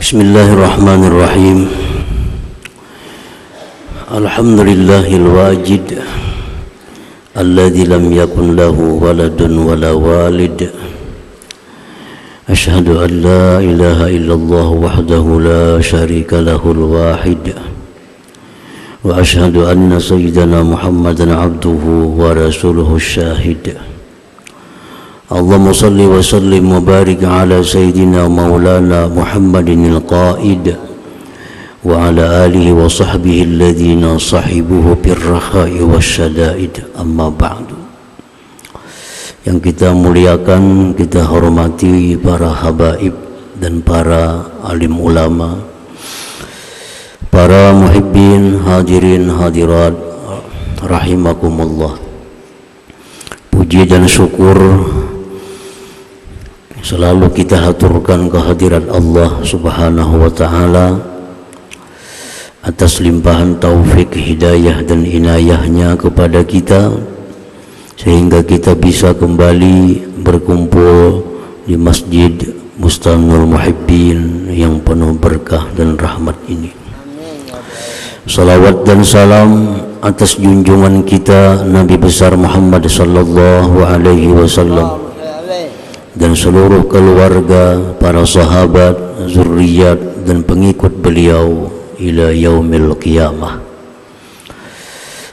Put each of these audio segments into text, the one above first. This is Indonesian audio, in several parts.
Bismillahirrahmanirrahim. Alhamdulillahil wajid alladzi lam yakun lahu waladun wala walid. Asyhadu an la ilaha illallah wahdahu la syarika lahul wahid. Wa asyhadu anna sayyidana Muhammadan abduhu wa rasuluhu syahid. Allahumma salli wa sallim wa barik ala sayyidina maulana Muhammadin al-qaid wa ala alihi wa sahbihi alladhina sahibuhu birrakhai wasyada'id, amma ba'du. Yang kita muliakan, kita hormati para habaib dan para alim ulama, para muhibbin, hadirin hadirat rahimakumullah. Puji dan syukur selalu kita haturkan kehadiran Allah Subhanahu wa ta'ala atas limpahan taufik, hidayah dan inayahnya kepada kita, sehingga kita bisa kembali berkumpul di Masjid Bustanul Muhibbin yang penuh berkah dan rahmat ini. Salawat dan salam atas junjungan kita Nabi besar Muhammad sallallahu alaihi wasallam dan seluruh keluarga, para sahabat, zurriyat dan pengikut beliau ila yaumil qiyamah.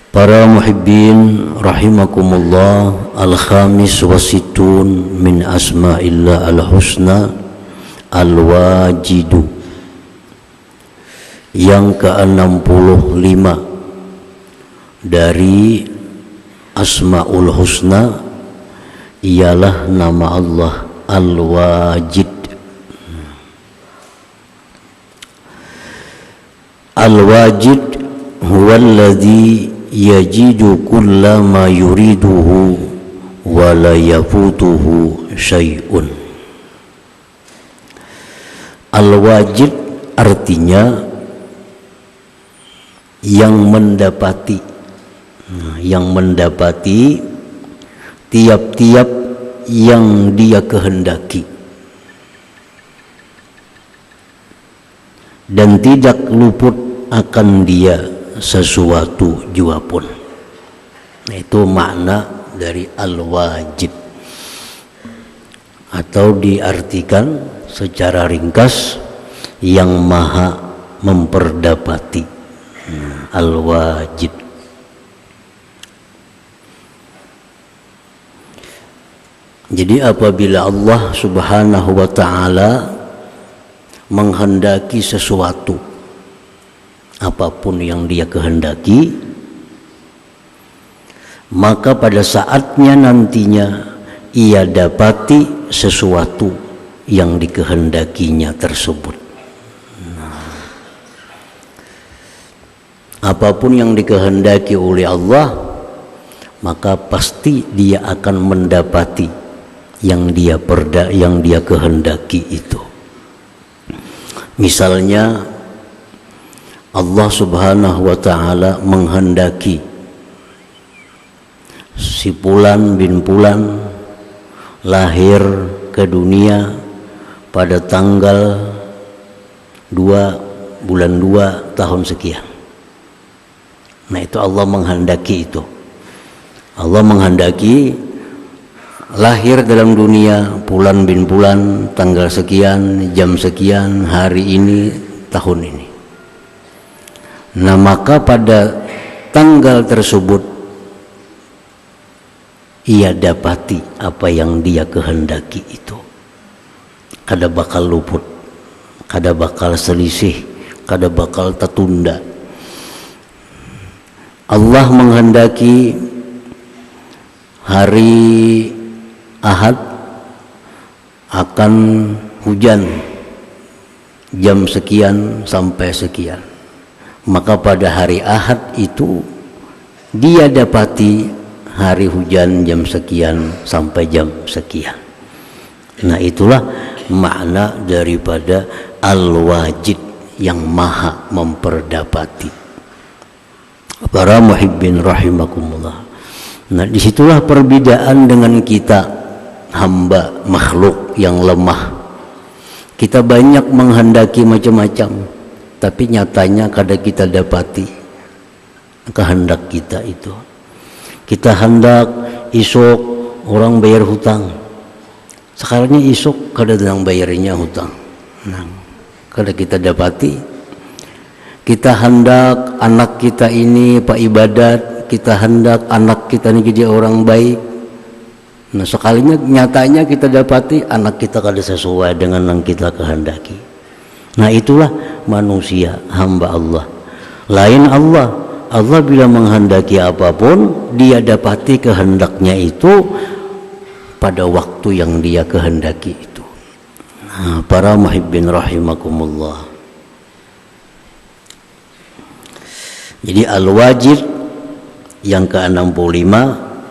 Para muhibbin rahimakumullah, al-khamis wasitun min asma'illah al-husna al-wajidu, yang ke-65 dari Asma'ul Husna ialah nama Allah Al-Wajid. Al-Wajid huwa alladhi yajidu kulla ma yuriduhu wa la yafutuhu syai'un. Al-Wajid artinya yang mendapati tiap-tiap yang dia kehendaki dan tidak luput akan dia sesuatu jua pun. Itu makna dari al-wajid, atau diartikan secara ringkas yang maha memperdapati. Al-wajid. Jadi apabila Allah Subhanahu wa ta'ala menghendaki sesuatu, apapun yang dia kehendaki, maka pada saatnya nantinya ia dapati sesuatu yang dikehendakinya tersebut. Apapun yang dikehendaki oleh Allah, maka pasti dia akan mendapati yang dia kehendaki itu. Misalnya Allah Subhanahu wa ta'ala menghendaki si Fulan bin Fulan lahir ke dunia pada tanggal 2 bulan 2 tahun sekian. Nah, itu Allah menghendaki itu. Allah menghendaki lahir dalam dunia Fulan bin Fulan tanggal sekian, jam sekian, hari ini, tahun ini. Nah, maka pada tanggal tersebut ia dapati apa yang dia kehendaki itu. Kada bakal luput, kada bakal selisih, kada bakal tertunda. Allah menghendaki hari Ahad akan hujan jam sekian sampai sekian, maka pada hari Ahad itu dia dapati hari hujan jam sekian sampai jam sekian. Nah, itulah makna daripada al-wajid, yang maha memperdapati. Para muhibbin rahimakumullah. Nah, disitulah perbedaan dengan kita, hamba makhluk yang lemah. Kita banyak menghendaki macam-macam, tapi nyatanya kadang kita dapati kehendak kita itu. Kita hendak isok orang bayar hutang, sekarangnya isok kadang bayarnya hutang. Nah, kadang kita dapati kita hendak anak kita ini pak ibadat, kita hendak anak kita ini jadi orang baik. Nah, sekalinya nyatanya kita dapati anak kita kada sesuai dengan yang kita kehendaki. Nah, itulah manusia, hamba Allah. Lain Allah. Allah bila menghendaki apapun, dia dapati kehendaknya itu pada waktu yang dia kehendaki itu. Nah, para muhibbin rahimakumullah. Jadi al-wajid yang ke-65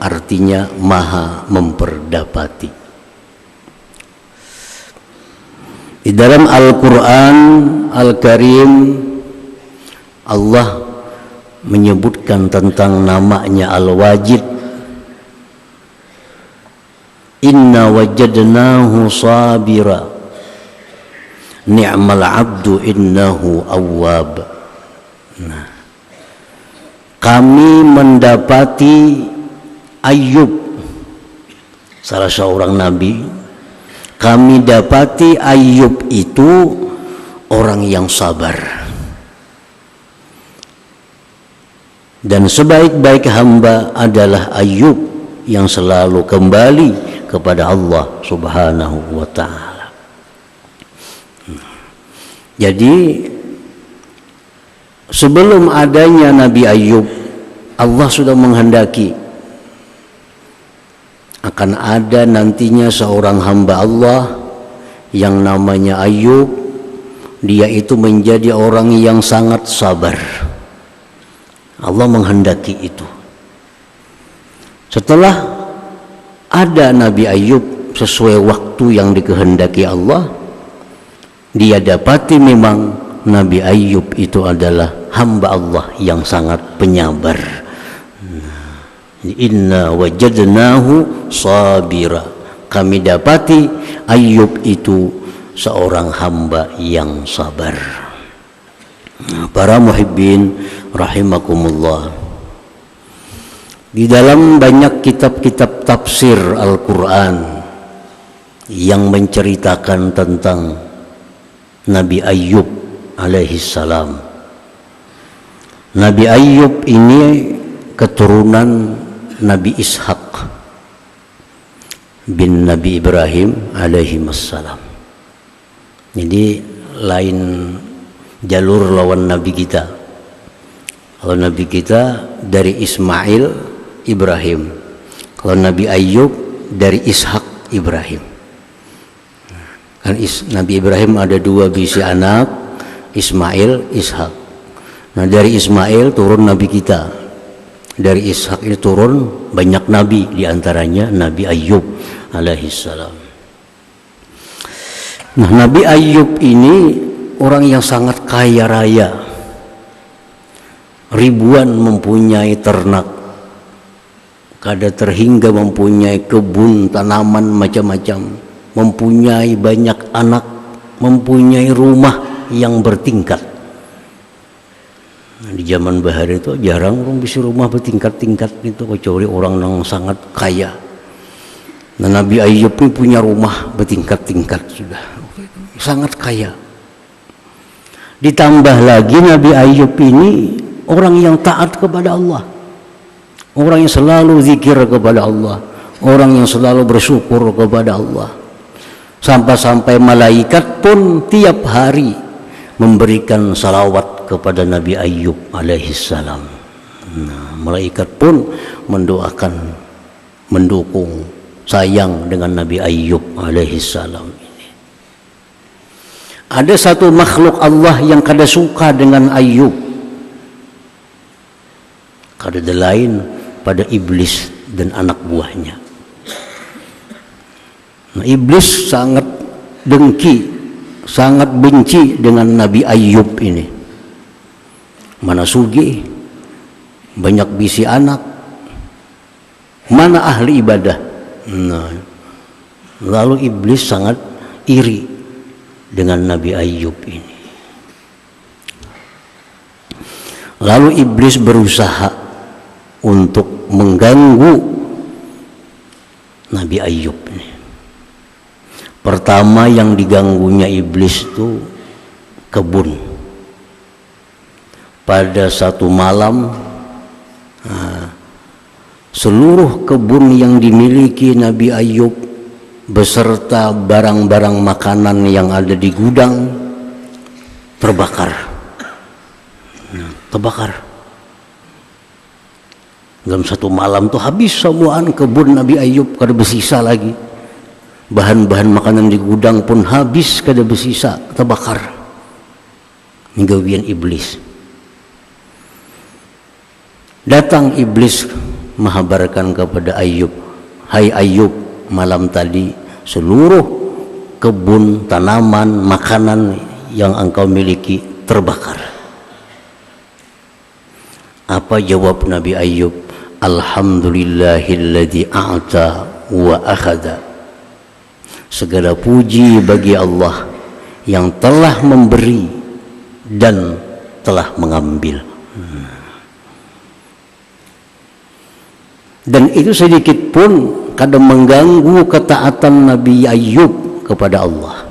artinya maha memperdapati. Di dalam Al-Quran Al-Karim Allah menyebutkan tentang namanya Al-Wajid. Inna wajadnahu sabira ni'mal abdu innahu awwab. Nah, kami mendapati Ayub, salah seorang nabi. Kami dapati Ayub itu orang yang sabar, dan sebaik-baik hamba adalah Ayub yang selalu kembali kepada Allah Subhanahu wa ta'ala. Jadi sebelum adanya Nabi Ayub, Allah sudah menghendaki akan ada nantinya seorang hamba Allah yang namanya Ayub. Dia itu menjadi orang yang sangat sabar. Allah menghendaki itu. Setelah ada Nabi Ayub sesuai waktu yang dikehendaki Allah, dia dapati memang Nabi Ayub itu adalah hamba Allah yang sangat penyabar. Inna wajadnahu sabira. Kami dapati Ayub itu seorang hamba yang sabar. Para muhibbin rahimakumullah. Di dalam banyak kitab-kitab tafsir Al-Quran yang menceritakan tentang Nabi Ayub alaihissalam. Nabi Ayub ini keturunan Nabi Ishak bin Nabi Ibrahim alaihissalam. Jadi lain jalur lawan Nabi kita. Kalau Nabi kita dari Ismail Ibrahim, kalau Nabi Ayub dari Ishak Ibrahim. Kan Nabi Ibrahim ada dua biji anak, Ismail, Ishak. Nah, dari Ismail turun Nabi kita. Dari Ishak ini turun banyak nabi, diantaranya Nabi Ayub alaihissalam. Nah, Nabi Ayub ini orang yang sangat kaya raya, ribuan mempunyai ternak, kada terhingga mempunyai kebun tanaman macam-macam, mempunyai banyak anak, mempunyai rumah yang bertingkat. Nah, di zaman bahari itu jarang orang bisa rumah bertingkat-tingkat itu, kecuali orang yang sangat kaya. Nah, Nabi Ayub ini punya rumah bertingkat-tingkat, sudah sangat kaya. Ditambah lagi Nabi Ayub ini orang yang taat kepada Allah, orang yang selalu zikir kepada Allah, orang yang selalu bersyukur kepada Allah. Sampai-sampai malaikat pun tiap hari memberikan salawat kepada Nabi Ayub alaihissalam. Nah, malaikat pun mendoakan, mendukung, sayang dengan Nabi Ayub alaihissalam ini. Ada satu makhluk Allah yang kada suka dengan Ayub, kada lain pada iblis dan anak buahnya. Nah, iblis sangat dengki, sangat benci dengan Nabi Ayub ini. Mana sugih, banyak bisi anak, mana ahli ibadah. Nah, lalu iblis sangat iri dengan Nabi Ayub ini. Lalu iblis berusaha untuk mengganggu Nabi Ayub ini. Pertama yang diganggunya iblis itu kebun. Pada satu malam seluruh kebun yang dimiliki Nabi Ayub beserta barang-barang makanan yang ada di gudang terbakar. Dalam satu malam tuh habis semuaan kebun Nabi Ayub, kada bersisa lagi. Bahan-bahan makanan di gudang pun habis, kada bersisa, terbakar. Ini gawian iblis. Datang iblis menghabarkan kepada Ayub, "Hai Ayub, malam tadi seluruh kebun, tanaman, makanan yang engkau miliki terbakar." Apa jawab Nabi Ayub? "Alhamdulillahilladzi a'ta wa akhadha." Segala puji bagi Allah yang telah memberi dan telah mengambil. Dan itu sedikit pun kadang mengganggu ketaatan Nabi Ayub kepada Allah.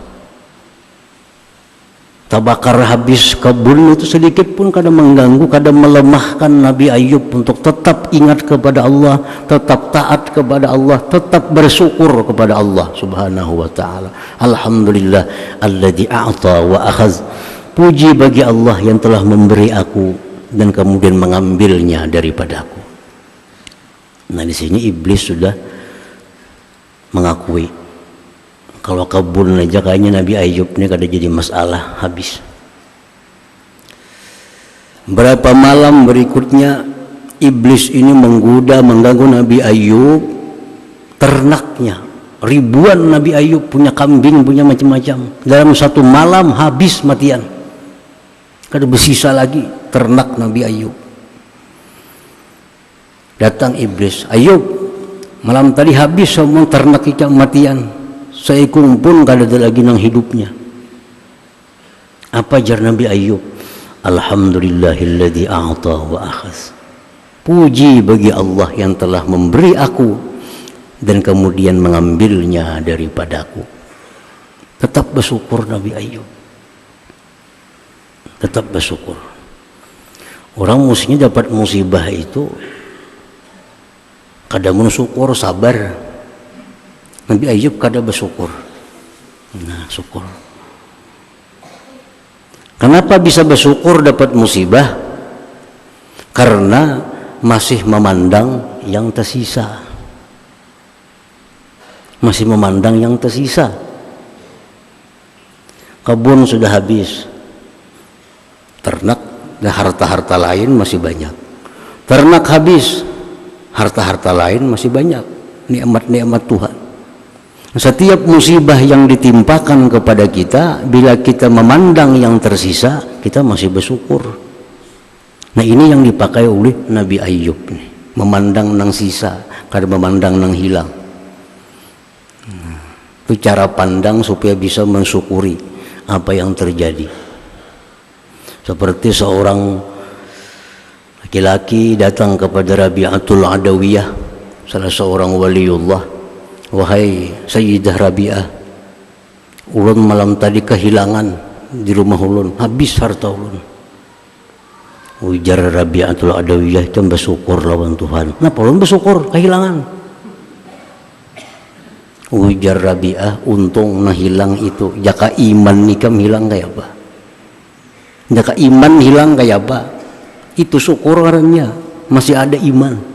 Terbakar habis kebun itu sedikit pun kadang mengganggu, kadang melemahkan Nabi Ayub untuk tetap ingat kepada Allah, tetap taat kepada Allah, tetap bersyukur kepada Allah Subhanahu wa ta'ala. Alhamdulillah alladzi a'ta wa akhadh. Puji bagi Allah yang telah memberi aku dan kemudian mengambilnya daripadaku. Nah, di sini iblis sudah mengakui kalau kebun aja kayaknya Nabi Ayub ini kada jadi masalah, habis. Berapa malam berikutnya iblis ini menggoda, mengganggu Nabi Ayub, ternaknya ribuan Nabi Ayub, punya kambing, punya macam-macam. Dalam satu malam habis matian, kada bersisa lagi ternak Nabi Ayub. Datang iblis, "Ayub, malam tadi habis semua ternak kita matian, seekor pun kada ada lagi nang hidupnya." Apa jar Nabi Ayub? "Alhamdulillahilladzi a'ta wa akhadh." Puji bagi Allah yang telah memberi aku dan kemudian mengambilnya daripadaku. Tetap bersyukur Nabi Ayub, tetap bersyukur. Orang mestinya dapat musibah itu kada bersyukur, sabar. Nabi Ayub kada bersyukur. Nah, syukur. Kenapa bisa bersyukur dapat musibah? Karena masih memandang yang tersisa. Masih memandang yang tersisa. Kebun sudah habis. Ternak dan harta-harta lain masih banyak. Ternak habis, harta-harta lain masih banyak. Nikmat-nikmat Tuhan. Setiap musibah yang ditimpakan kepada kita, bila kita memandang yang tersisa, kita masih bersyukur. Nah, ini yang dipakai oleh Nabi Ayub nih. Memandang nang sisa, kada memandang nang hilang. Itu cara pandang supaya bisa mensyukuri apa yang terjadi. Seperti seorang laki-laki datang kepada Rabi'atul Adawiyah, salah seorang waliullah. "Wahai Sayyidah Rabi'ah, ulun malam tadi kehilangan di rumah ulun, habis harta ulun." Ujar Rabi'atul Adawiyah, "Itu bersyukur lawan Tuhan." "Kenapa ulun bersyukur kehilangan?" Ujar Rabi'ah, "Untung nah hilang itu, jaka iman nikam hilang kayak apa? Jaka iman hilang kayak apa? Itu syukur orangnya, masih ada iman."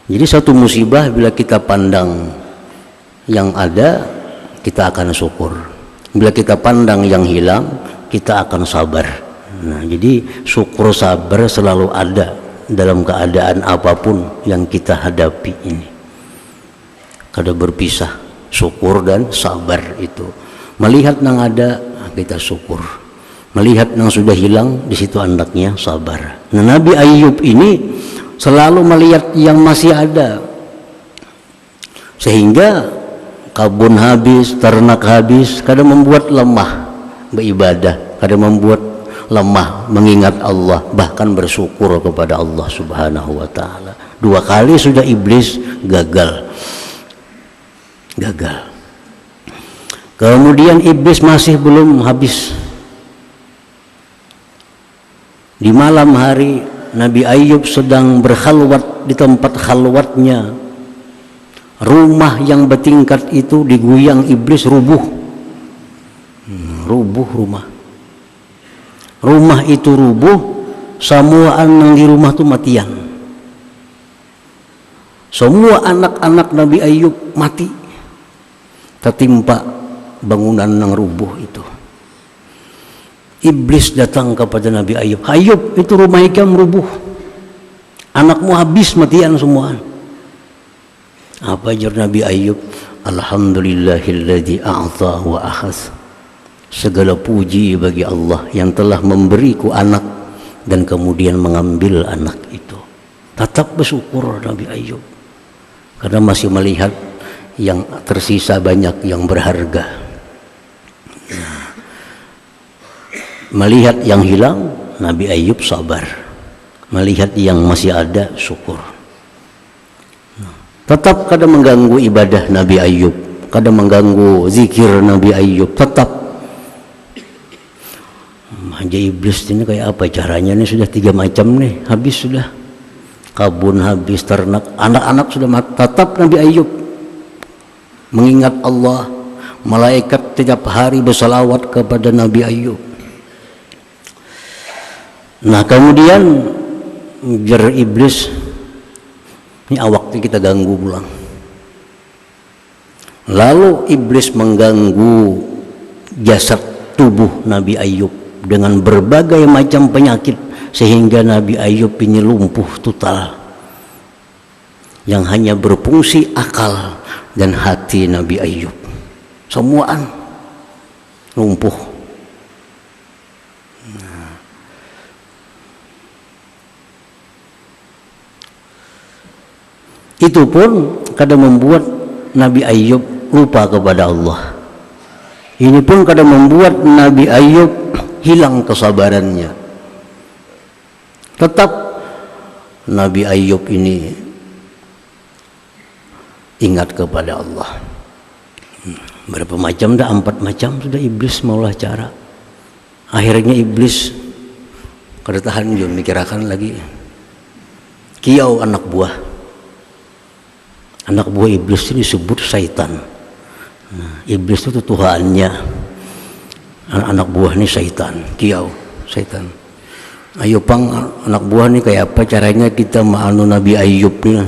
Jadi satu musibah bila kita pandang yang ada, kita akan syukur. Bila kita pandang yang hilang, kita akan sabar. Nah, jadi syukur sabar selalu ada dalam keadaan apapun yang kita hadapi ini. Kada berpisah, syukur dan sabar itu. Melihat yang ada, kita syukur. Melihat yang sudah hilang, di situ hendaknya sabar. Nah, Nabi Ayub ini selalu melihat yang masih ada, sehingga Kabun habis, ternak habis, kadang membuat lemah beribadah, kadang membuat lemah mengingat Allah, bahkan bersyukur kepada Allah Subhanahu wa taala. 2 kali sudah iblis gagal. Kemudian iblis masih belum habis. Di malam hari Nabi Ayub sedang berkhalwat di tempat khalwatnya. Rumah yang bertingkat itu diguyang iblis, rubuh rumah. Rumah itu rubuh, semua yang di rumah itu matian. Semua anak-anak Nabi Ayub mati, tertimpa bangunan yang rubuh itu. Iblis datang kepada Nabi Ayub, Ayub, itu rumah ikam rubuh, anakmu habis matian semua. Apa ajar Nabi Ayub? Alhamdulillahilladzi a'ta wa akhaz. Segala puji bagi Allah yang telah memberiku anak dan kemudian mengambil anak itu. Tetap bersyukur Nabi Ayub karena masih melihat yang tersisa banyak yang berharga. Melihat yang hilang, Nabi Ayub sabar. Melihat yang masih ada, syukur. Tetap kadang mengganggu ibadah Nabi Ayub, kadang mengganggu zikir Nabi Ayub, tetap. Aja iblis ini kayak apa caranya nih, sudah 3 macam nih, habis sudah. Kabun habis, ternak, anak-anak sudah mati. Tetap Nabi Ayub mengingat Allah, malaikat setiap hari bersalawat kepada Nabi Ayub. Nah kemudian jar iblis, ini awaknya kita ganggu pulang. Lalu iblis mengganggu jasad tubuh Nabi Ayub dengan berbagai macam penyakit sehingga Nabi Ayub ini lumpuh total. Yang hanya berfungsi akal dan hati Nabi Ayub, semuaan lumpuh. Itu pun kadang membuat Nabi Ayub lupa kepada Allah. Ini pun kadang membuat Nabi Ayub hilang kesabarannya. Tetap Nabi Ayub ini ingat kepada Allah. Berapa macam dah? 4 macam sudah iblis maulah cara. Akhirnya iblis kada tahan juga mikirkan lagi. Kiau anak buah. Anak buah iblis ini disebut syaitan. Iblis itu Tuhannya. Anak buah ini syaitan, kiau syaitan. Ayo pang anak buah ini kayak apa caranya kita ma'anu Nabi Ayub nih.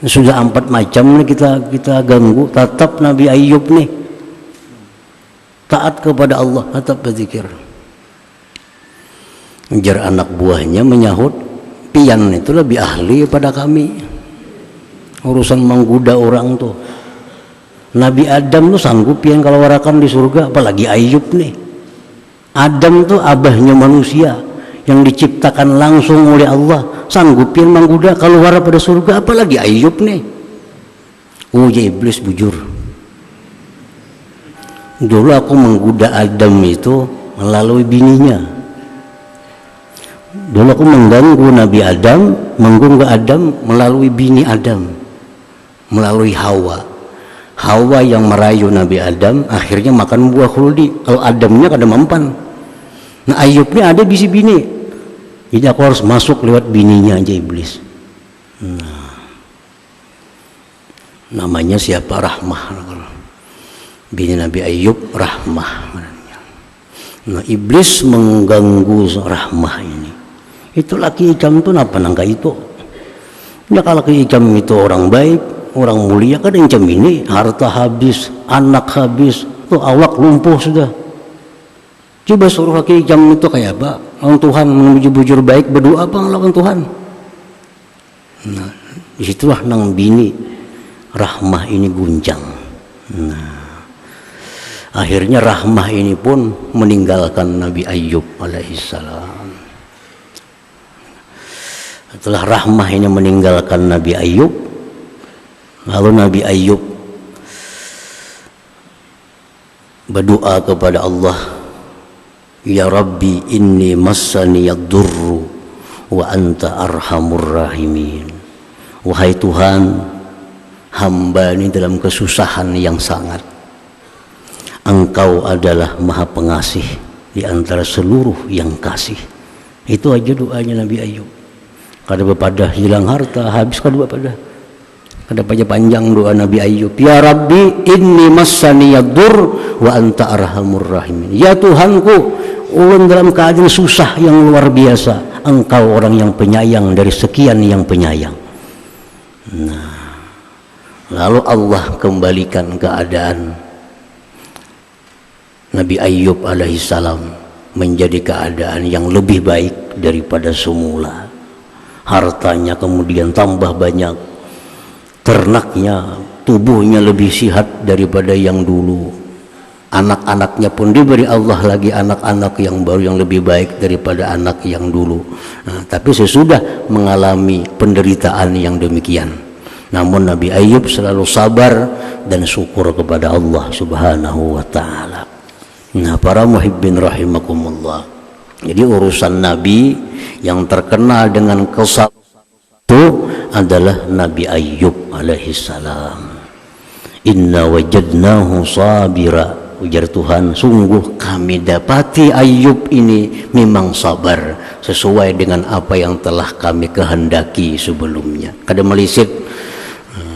Sudah 4 macam nih kita ganggu, tetap Nabi Ayub nih taat kepada Allah, tetap berzikir. Jar anak buahnya menyahut, pian itu lebih ahli pada kami urusan menggoda orang tuh. Nabi Adam tuh sanggup yang kalau warakan di surga, apalagi Ayub nih. Adam tuh abahnya manusia yang diciptakan langsung oleh Allah, sanggup yang menggoda kalau wara pada surga, apalagi Ayub nih. Ya iblis bujur. Dulu aku menggoda Adam itu melalui bininya. Dulu aku mengganggu Nabi Adam, mengganggu Adam melalui bini Adam, melalui Hawa. Hawa yang merayu Nabi Adam akhirnya makan buah khuldi. Kalau Adamnya kada mempan. Nah Ayubnya ada bisi bini, jadi aku harus masuk lewat bininya aja iblis. Namanya siapa? Rahmah. Bini Nabi Ayub Rahmah. Nah iblis mengganggu Rahmah ini. Itu laki ikam tuh napa nangka itu? Ya kalau laki ikam itu orang baik, orang mulia, kan incam ini harta habis, anak habis, tuh awak lumpuh sudah. Coba suruh laki jam itu kayak apa? Lawan Tuhan bujur-bujur baik, berdoa apa lawan Tuhan. Nah, disitulah nang bini Rahmah ini guncang. Nah, akhirnya Rahmah ini pun meninggalkan Nabi Ayub alaihissalam. Setelah Rahmah ini meninggalkan Nabi Ayub, lalu Nabi Ayub berdoa kepada Allah, ya Rabbi inni massani yad-durru wa anta arhamur rahimin. Wahai Tuhan, hamba ini dalam kesusahan yang sangat. Engkau adalah maha pengasih di antara seluruh yang kasih. Itu aja doanya Nabi Ayub. Kada bepadah hilang harta, habis kada bepadah. Kada panjang doa Nabi Ayub. Ya Rabbi inni massani yadur wa anta arhamur rahimin. Ya Tuhanku, ulun dalam keadaan susah yang luar biasa. Engkau orang yang penyayang dari sekian yang penyayang. Nah, lalu Allah kembalikan keadaan Nabi Ayub alaihissalam menjadi keadaan yang lebih baik daripada semula. Hartanya kemudian tambah banyak, ternaknya, tubuhnya lebih sehat daripada yang dulu. Anak-anaknya pun diberi Allah lagi anak-anak yang baru yang lebih baik daripada anak yang dulu. Nah, tapi sesudah mengalami penderitaan yang demikian, namun Nabi Ayub selalu sabar dan syukur kepada Allah Subhanahu wa ta'ala. Nah, para muhibbin rahimakumullah, jadi urusan Nabi yang terkenal dengan kesabaran itu adalah Nabi Ayub alaihissalam. Inna wajadnahu sabira, ujar Tuhan, sungguh kami dapati Ayub ini memang sabar sesuai dengan apa yang telah kami kehendaki sebelumnya. Kada melisit.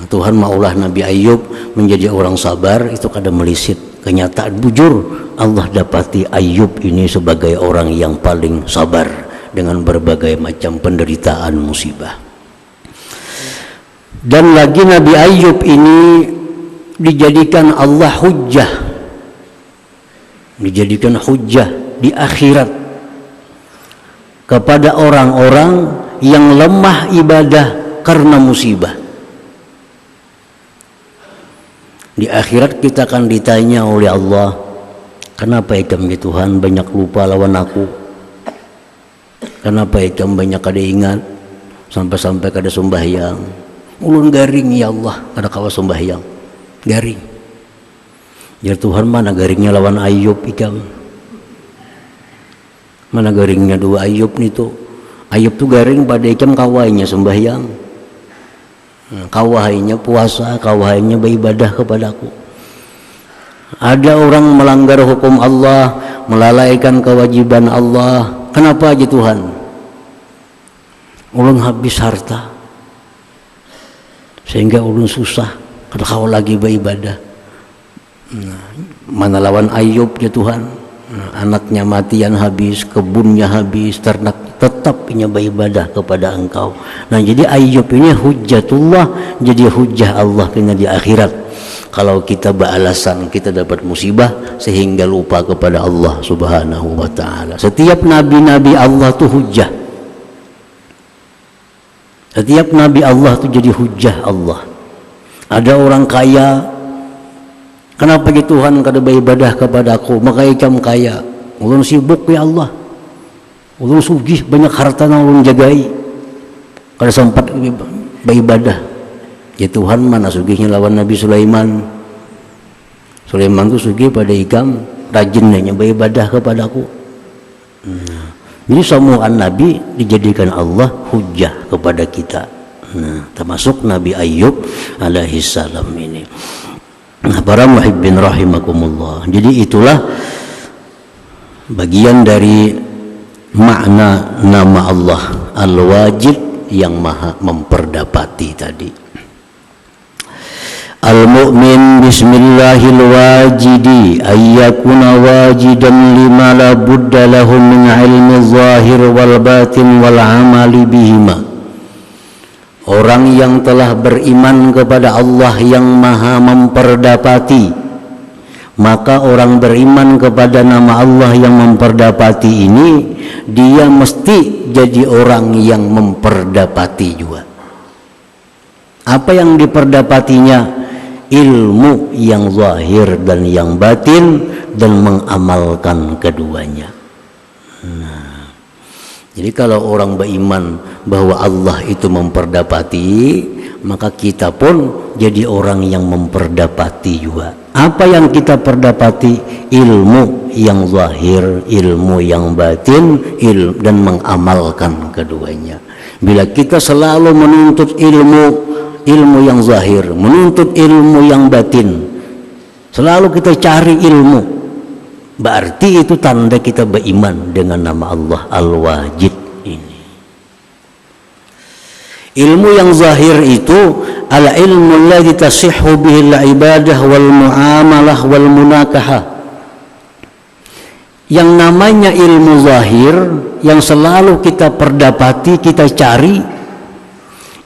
Tuhan maulah Nabi Ayub menjadi orang sabar, itu kada melisit. Kenyataan bujur, Allah dapati Ayub ini sebagai orang yang paling sabar dengan berbagai macam penderitaan musibah. Dan lagi Nabi Ayub ini dijadikan Allah hujjah, dijadikan hujjah di akhirat kepada orang-orang yang lemah ibadah karena musibah. Di akhirat kita akan ditanya oleh Allah, kenapa ikam ya Tuhan banyak lupa lawan aku? Kenapa ikam banyak kada ingat sampai-sampai kada sembahyang? Ulun garing ya Allah, kada kawa sembahyang. Garing. Ya Tuhan, mana garingnya lawan Ayub ikam? Mana garingnya dua Ayub nih tuh? Ayub tuh garing pada ikam kawainya sembahyang. Kawahainya puasa, kawahainya beribadah kepadaku. Ada orang melanggar hukum Allah, melalaikan kewajiban Allah. Kenapa aja Tuhan? Ulun habis harta, sehingga ulun susah. Kada kau lagi beribadah. Mana lawan Ayub ya Tuhan? Anaknya matian habis, kebunnya habis, ternak tetap punya beribadah kepada Engkau. Nah, jadi Ayub ini hujjatullah, jadi hujjah Allah kena di akhirat. Kalau kita beralasan kita dapat musibah sehingga lupa kepada Allah Subhanahu wa ta'ala. Setiap nabi-nabi Allah itu hujjah. Setiap nabi Allah itu jadi hujjah Allah. Ada orang kaya, kenapa gitu Tuhan kada beribadah kepada aku? Maka ikam kaya. Ulun sibuk ya Allah. Ulun sugih banyak harta yang ulun jagai. Kada sempat beribadah. Ya Tuhan, mana sugihnya lawan Nabi Sulaiman. Sulaiman itu sugih pada ikam, rajinnya beribadah kepadaku. Jadi semua Nabi dijadikan Allah hujjah kepada kita. Nah, termasuk Nabi Ayub alaihissalam ini. Nah, para muhibbin rahimakumullah. Jadi itulah bagian dari makna nama Allah Al-Wajid yang maha memperdapati tadi. Al-mu'min bismillahil wajidi ayyakuna wajidan lima la budda lahu min ilmi zahir wal batin wal amali bihima. Orang yang telah beriman kepada Allah yang maha memperdapati, maka orang beriman kepada nama Allah yang memperdapati ini, dia mesti jadi orang yang memperdapati juga. Apa yang diperdapatinya? Ilmu yang zahir dan yang batin, dan mengamalkan keduanya. Nah, jadi kalau orang beriman bahwa Allah itu memperdapati, maka kita pun jadi orang yang memperdapati juga. Apa yang kita perdapati? Ilmu yang zahir, ilmu yang batin, dan mengamalkan keduanya. Bila kita selalu menuntut ilmu yang zahir, menuntut ilmu yang batin, selalu kita cari ilmu, berarti itu tanda kita beriman dengan nama Allah Al-Wajid ini. Ilmu yang zahir itu al-ilmu alladhi tasihhu bihi al-ibadah wal muamalah wal munakahah. Yang namanya ilmu zahir yang selalu kita perdapati, kita cari.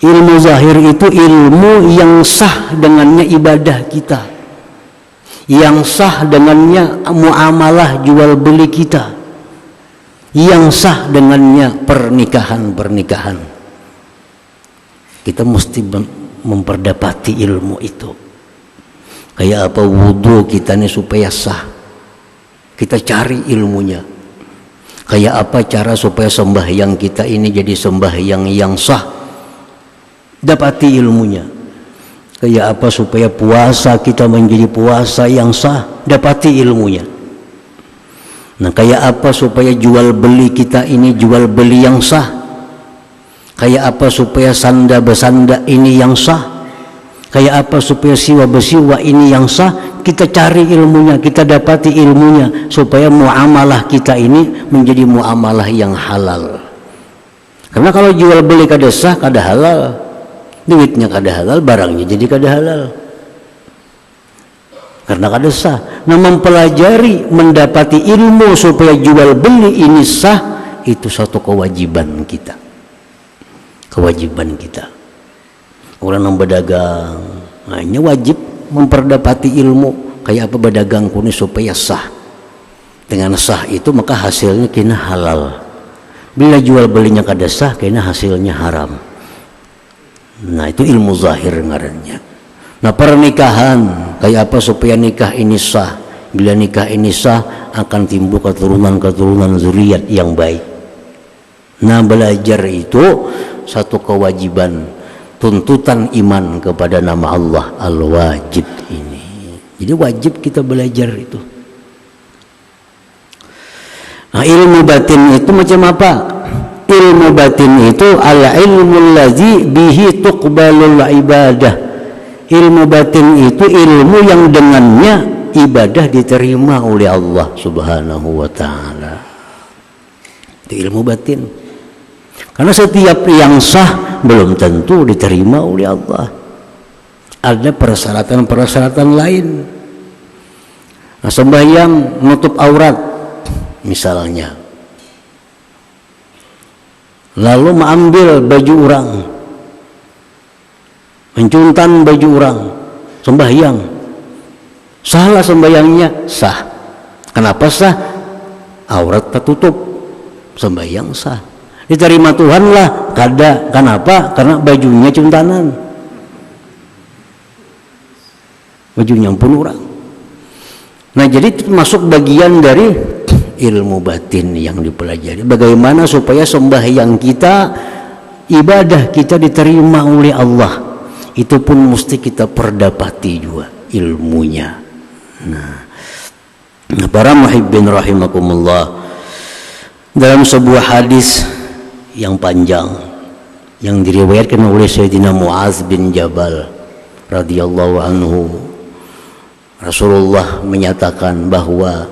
Ilmu zahir itu ilmu yang sah dengannya ibadah kita, yang sah dengannya muamalah jual beli kita, yang sah dengannya pernikahan. Kita mesti memperdapati ilmu itu. Kayak apa wudu kita nih supaya sah, kita cari ilmunya. Kayak apa cara supaya sembahyang kita ini jadi sembahyang yang sah, dapati ilmunya. Kayak apa supaya puasa kita menjadi puasa yang sah, dapati ilmunya. Nah, kayak apa supaya jual beli kita ini jual beli yang sah. Kayak apa supaya sanda bersanda ini yang sah. Kayak apa supaya siwa bersiwa ini yang sah. Kita cari ilmunya, kita dapati ilmunya, supaya muamalah kita ini menjadi muamalah yang halal. Karena kalau jual beli kada sah, kada halal. Duitnya kada halal, barangnya jadi kada halal. Karena kada sah. Nah, mempelajari, mendapati ilmu supaya jual beli ini sah, itu satu kewajiban kita. Kewajiban kita. Orang yang berdagang, hanya wajib memperdapati ilmu. Kayak apa berdagang kuning supaya sah. Dengan sah itu maka hasilnya kena halal. Bila jual belinya kada sah, kena hasilnya haram. Nah, itu ilmu zahir ngarannya. Nah, pernikahan, kayak apa supaya nikah ini sah. Bila nikah ini sah, akan timbul keturunan zuriat yang baik. Nah, belajar itu satu kewajiban, tuntutan iman kepada nama Allah Al-Wajid ini. Jadi wajib kita belajar itu. Nah, ilmu batin itu macam apa? Ilmu batin itu al-ilmu allazi bihi tuqbalul ibadah. Ilmu batin itu ilmu yang dengannya ibadah diterima oleh Allah Subhanahu wa taala. Itu ilmu batin. Karena setiap yang sah belum tentu diterima oleh Allah. Ada persyaratan-persyaratan lain. Nah, sembahyang menutup aurat misalnya, lalu mengambil baju orang, mencuntan baju orang, sembahyang, salah sembahyangnya? Sah. Kenapa sah? Aurat tertutup, sembahyang sah. Diterima Tuhan lah. Kada. Kenapa? Karena bajunya cuntanan, bajunya pun orang. Nah, jadi termasuk bagian dari ilmu batin yang dipelajari. Bagaimana supaya sembahyang kita, ibadah kita diterima oleh Allah. Itu pun mesti kita perdapati juga ilmunya. Nah, para muhibbin rahimakumullah, dalam sebuah hadis yang panjang yang diriwayatkan oleh Sayyidina Muaz bin Jabal radhiyallahu anhu, Rasulullah menyatakan bahwa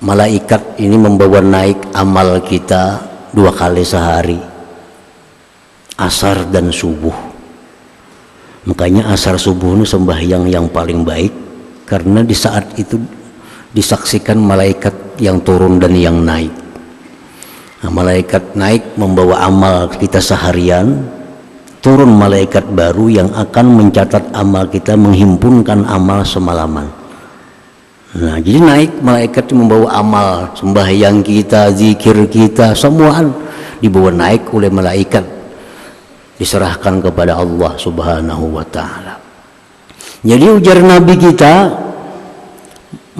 malaikat ini membawa naik amal kita 2 kali sehari, asar dan subuh. Makanya asar subuh ini sembahyang yang paling baik, karena di saat itu disaksikan malaikat yang turun dan yang naik. Nah, malaikat naik membawa amal kita seharian, turun malaikat baru yang akan mencatat amal kita, menghimpunkan amal semalaman. Nah, jadi naik malaikat membawa amal sembahyang kita, zikir kita, semuaan dibawa naik oleh malaikat, diserahkan kepada Allah Subhanahu wa taala. Jadi ujar Nabi kita,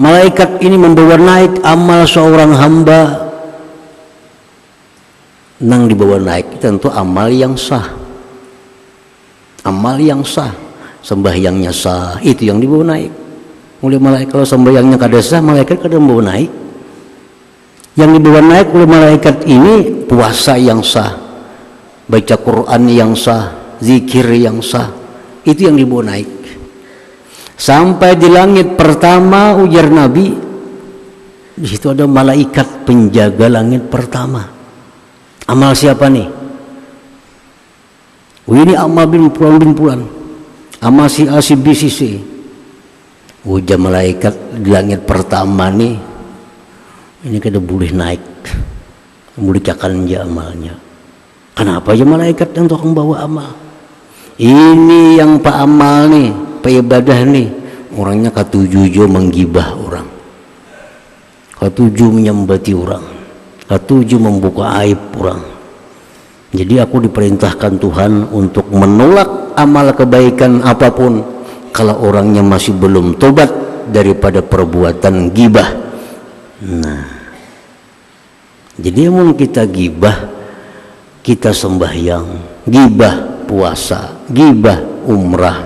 malaikat ini membawa naik amal seorang hamba. Nang dibawa naik tentu amal yang sah, Amal yang sah, sembahyangnya sah, itu yang dibawa naik oleh malaikat. Kalau sembahyangnya kada sah, malaikat kada membawa naik. Yang dibawa naik oleh malaikat ini puasa yang sah, baca Quran yang sah, zikir yang sah, itu yang dibawa naik. Sampai di langit pertama, ujar Nabi, di situ ada malaikat penjaga langit pertama. Amal siapa nih? Ini amal bin pulan, amal si A si B si C. Ujar malaikat di langit pertama nih, ini kada boleh naik, boleh cakan aja amalnya. Kenapa aja malaikat untuk membawa amal? Ini yang pak amal nih, pak ibadah nih, orangnya katujuh menggibah orang, katujuh menyembati orang, katujuh membuka aib orang. Jadi aku diperintahkan Tuhan untuk menolak amal kebaikan apapun kalau orangnya masih belum tobat daripada perbuatan gibah. Nah, jadi mau kita gibah, kita sembahyang, gibah puasa, gibah umrah,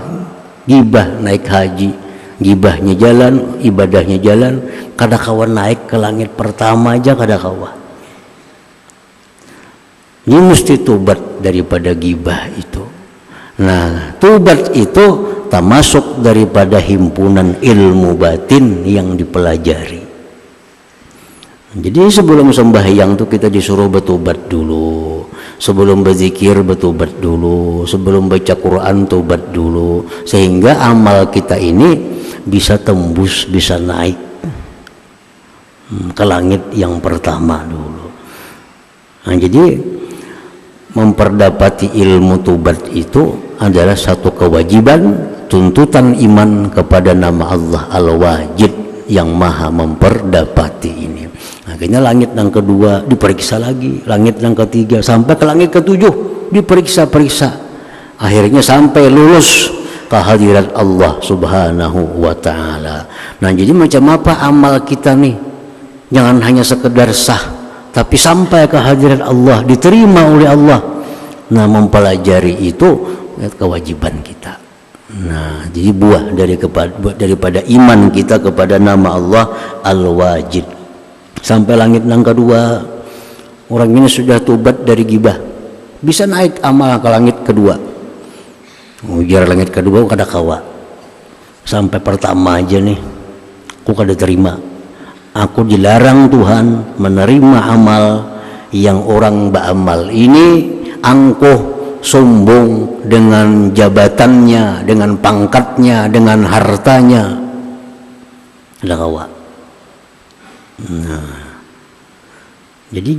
gibah naik haji, gibahnya jalan, ibadahnya jalan, kada kawan naik ke langit pertama aja kada kawan. Ini mesti tobat daripada gibah itu. Nah, tobat itu termasuk daripada himpunan ilmu batin yang dipelajari. Jadi sebelum sembahyang tuh kita disuruh bertobat dulu, sebelum berzikir bertobat dulu, sebelum baca Quran tobat dulu, sehingga amal kita ini bisa tembus, bisa naik ke langit yang pertama dulu. Nah, jadi memperdapati ilmu tobat itu adalah satu kewajiban, tuntutan iman kepada nama Allah Al-Wajid yang maha memperdapati ini. Akhirnya langit yang kedua diperiksa lagi, langit yang ketiga, sampai ke langit ketujuh diperiksa-periksa. Akhirnya sampai lulus ke hadirat Allah Subhanahu wa ta'ala. Nah, jadi macam apa amal kita nih? Jangan hanya sekedar sah, tapi sampai ke hadirat Allah, diterima oleh Allah. Nah, mempelajari itu kewajiban kita. Nah, jadi buah daripada iman kita kepada nama Allah Al-Wajid. Sampai langit yang kedua, orang ini sudah tobat dari gibah, bisa naik amal ke langit kedua. Ujar langit kedua kada kawa. Sampai pertama aja nih, aku kada terima. Aku dilarang Tuhan menerima amal yang orang beramal ini angkuh, sombong dengan jabatannya, dengan pangkatnya, dengan hartanya. Ada kawa. Nah, jadi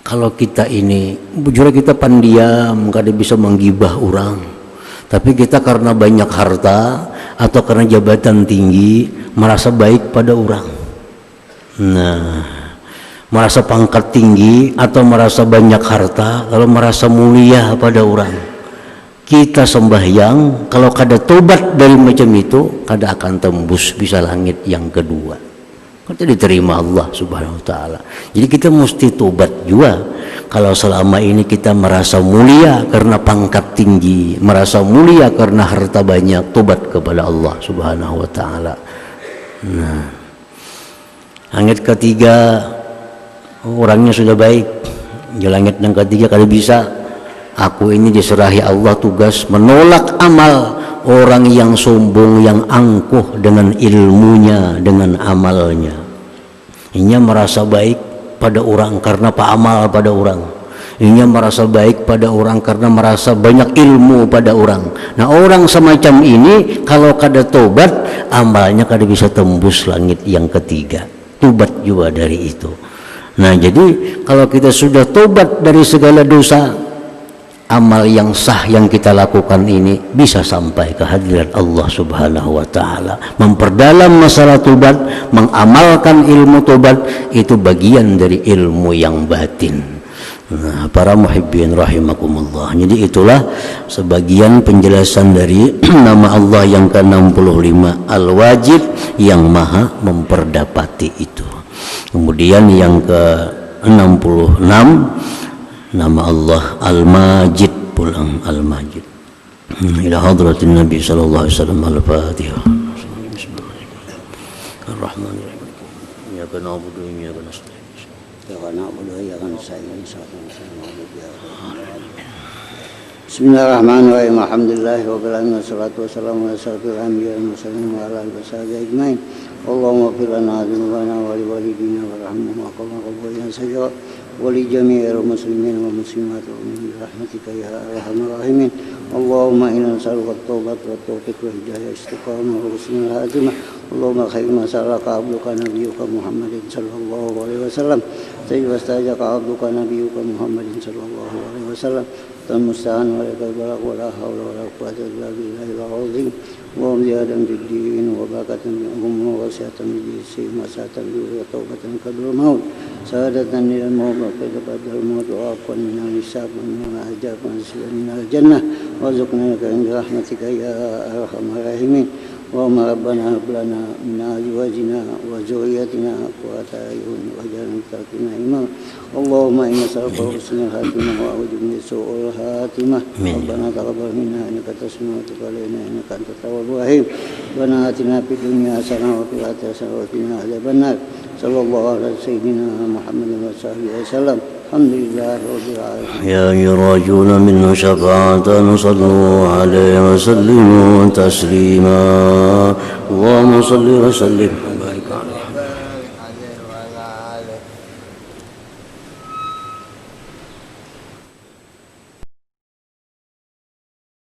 kalau kita ini bujur kita pendiam, kada bisa menggibah orang, tapi kita karena banyak harta atau karena jabatan tinggi merasa baik pada orang. Nah, merasa pangkat tinggi atau merasa banyak harta, kalau merasa mulia pada orang, kita sembahyang kalau kada tobat dari macam itu, kada akan tembus bisa langit yang kedua. Kita diterima Allah Subhanahu wa ta'ala. Jadi kita mesti tobat juga. Kalau selama ini kita merasa mulia karena pangkat tinggi, merasa mulia karena harta banyak, tobat kepada Allah Subhanahu wa ta'ala. Nah, langit ketiga orangnya sudah baik, di langit yang ketiga kalau bisa, aku ini diserahi Allah tugas menolak amal orang yang sombong, yang angkuh dengan ilmunya, dengan amalnya. Inya merasa baik pada orang karena pak amal pada orang. Inya merasa baik pada orang karena merasa banyak ilmu pada orang. Nah, orang semacam ini kalau kada tobat, amalnya kada bisa tembus langit yang ketiga. Tobat juga dari itu. Nah, jadi kalau kita sudah tobat dari segala dosa, amal yang sah yang kita lakukan ini bisa sampai ke hadirat Allah Subhanahu wa ta'ala. Memperdalam masalah tobat, mengamalkan ilmu tobat, itu bagian dari ilmu yang batin. Nah, para muhibbin rahimakumullah. Jadi itulah sebagian penjelasan dari nama Allah yang ke-65 Al-Wajid, yang maha memperdapati itu. Kemudian yang ke-66 nama Allah Al-Majid, pulang Al-Majid. إلى حضرة النبي صلى الله عليه وسلم. الفاتحة. بسم الله الرحمن الرحيم. إياك نعبد وإياك نستعين. بسم الله الرحمن الرحيم. الحمد لله رب العالمين والصلاة والسلام على أشرف الأنبياء والمرسلين وعلى آله وصحبه أجمعين. اللهم اغفر لنا ذنوبنا ولوالدينا وارحمهم وقنا قبورنا سجرا ولجميع المسلمين والمسلمات ومن برحمتك يا أرحم الراحمين. اللهم إنا نسألك التوبة والتوفيق والهداية والاستقامة وحسن الخاتمة. اللهم خير ما سألك عبدك نبيك محمد صلى الله عليه وسلم. طيب واستأجرك عبدك نبيك محمد صلى الله عليه وسلم. المستعان ولك البلاغ ولا حول ولا قوة إلا بالله العظيم. اللهم زيادة في الدين وبركة بهم ووسعة بالجسم وسعة وتوبة قبل الموت سعادة إلى الموت وقد قدر الموت وعفوا من الحساب ومن أهجاك ونسلا من الجنة وارزقنا لك عند رحمتك يا أرحم الراحمين. اللهم ربنا هب لنا من أزواجنا وذريتنا قرة أعين واجعلنا للمتقين إماما. اللهم إنا نسألك حسن الخاتمة وأعوذ بك من سوء الخاتمة. ربنا تقبل منا إنك تسمع وتب علينا إنك أنت التواب الرحيم. ربنا آتنا في الدنيا حسنة وفي الآخرة حسنة وقنا عذاب النار. صلى الله على سيدنا محمد وصحبه وسلم. الحمد لله رب العالمين. يا أيها الراجون منه شفاعة صلوا عليه وسلموا تسليما. اللهم صل وسلم